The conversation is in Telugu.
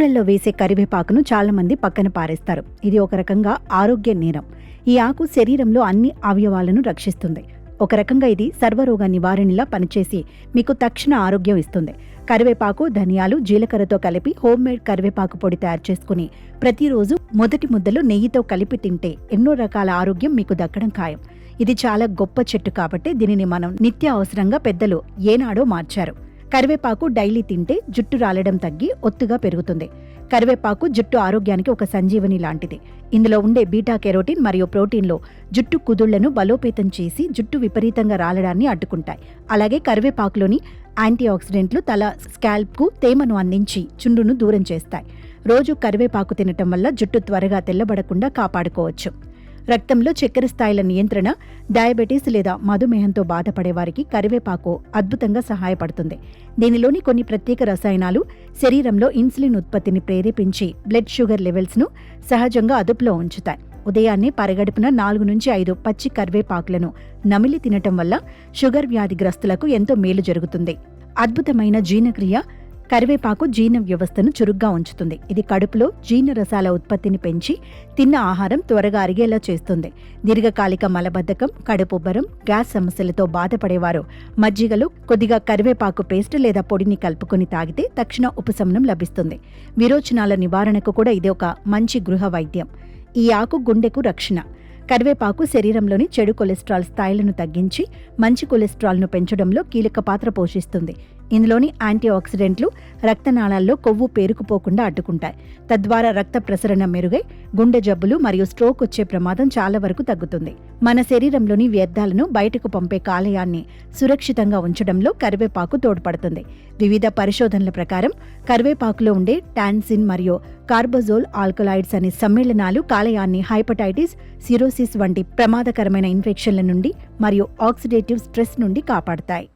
వంటలలో వేసే కరివేపాకును చాలా మంది పక్కన పారేస్తారు. ఇది ఒక రకంగా ఆరోగ్య నేరం. ఈ ఆకు శరీరంలో అన్ని అవయవాలను రక్షిస్తుంది. ఒక రకంగా ఇది సర్వరోగ నివారణలా పనిచేసి మీకు తక్షణ ఆరోగ్యం ఇస్తుంది. కరివేపాకు, ధనియాలు, జీలకర్రతో కలిపి హోమ్మేడ్ కరివేపాకు పొడి తయారు చేసుకుని ప్రతిరోజు మొదటి ముద్దలు నెయ్యితో కలిపి తింటే ఎన్నో రకాల ఆరోగ్యం మీకు దక్కడం ఖాయం. ఇది చాలా గొప్ప చెట్టు కాబట్టి దీనిని మనం నిత్య అవసరంగా పెద్దలు ఏనాడో మార్చారు. కరివేపాకు డైలీ తింటే జుట్టు రాలడం తగ్గి ఒత్తుగా పెరుగుతుంది. కరివేపాకు జుట్టు ఆరోగ్యానికి ఒక సంజీవని లాంటిది. ఇందులో ఉండే బీటా కెరోటిన్ మరియు ప్రోటీన్లు జుట్టు కుదుళ్లను బలోపేతం చేసి జుట్టు విపరీతంగా రాలడాన్ని అడ్డుకుంటాయి. అలాగే కరివేపాకులోని యాంటీ ఆక్సిడెంట్లు తల స్కాల్ప్కు తేమను అందించి చుండును దూరం చేస్తాయి. రోజు కరివేపాకు తినటం వల్ల జుట్టు త్వరగా తెల్లబడకుండా కాపాడుకోవచ్చు. రక్తంలో చక్కెర స్థాయిల నియంత్రణ, డయాబెటీస్ లేదా మధుమేహంతో బాధపడే వారికి కరివేపాకు అద్భుతంగా సహాయపడుతుంది. దీనిలోని కొన్ని ప్రత్యేక రసాయనాలు శరీరంలో ఇన్సులిన్ ఉత్పత్తిని ప్రేరేపించి బ్లడ్ షుగర్ లెవెల్స్ను సహజంగా అదుపులో ఉంచుతాయి. ఉదయాన్నే పరగడుపున 4 నుంచి 5 పచ్చి కరివేపాకులను నమిలి తినటం వల్ల షుగర్ వ్యాధిగ్రస్తులకు ఎంతో మేలు జరుగుతుంది. అద్భుతమైన జీర్ణక్రియ. కరివేపాకు జీర్ణ వ్యవస్థను చురుగ్గా ఉంచుతుంది. ఇది కడుపులో జీర్ణరసాల ఉత్పత్తిని పెంచి తిన్న ఆహారం త్వరగా అరిగేలా చేస్తుంది. దీర్ఘకాలిక మలబద్ధకం, కడుపుబ్బరం, గ్యాస్ సమస్యలతో బాధపడేవారు మజ్జిగలో కొద్దిగా కరివేపాకు పేస్ట్ లేదా పొడిని కలుపుకొని తాగితే తక్షణ ఉపశమనం లభిస్తుంది. విరోచనాల నివారణకు కూడా ఇది ఒక మంచి గృహ వైద్యం. ఈ ఆకు గుండెకు రక్షణ. కరివేపాకు శరీరంలోని చెడు కొలెస్ట్రాల్ స్థాయిలను తగ్గించి మంచి కొలెస్ట్రాల్ను పెంచడంలో కీలక పాత్ర పోషిస్తుంది. ఇందులోని యాంటీ ఆక్సిడెంట్లు రక్తనాళాల్లో కొవ్వు పేరుకుపోకుండా అడ్డుకుంటాయి. తద్వారా రక్త ప్రసరణ మెరుగై గుండె జబ్బులు మరియు స్ట్రోక్ వచ్చే ప్రమాదం చాలా వరకు తగ్గుతుంది. మన శరీరంలోని వ్యర్థాలను బయటకు పంపే కాలేయాన్ని సురక్షితంగా ఉంచడంలో కరివేపాకు తోడ్పడుతుంది. వివిధ పరిశోధనల ప్రకారం కరివేపాకులో ఉండే టాన్సిన్ మరియు కార్బోజోల్ ఆల్కలాయిడ్స్ అనే సమ్మేళనాలు కాలేయాన్ని హైపటైటిస్, సిరోసిస్ వంటి ప్రమాదకరమైన ఇన్ఫెక్షన్ల నుండి మరియు ఆక్సిడేటివ్ స్ట్రెస్ నుండి కాపాడతాయి.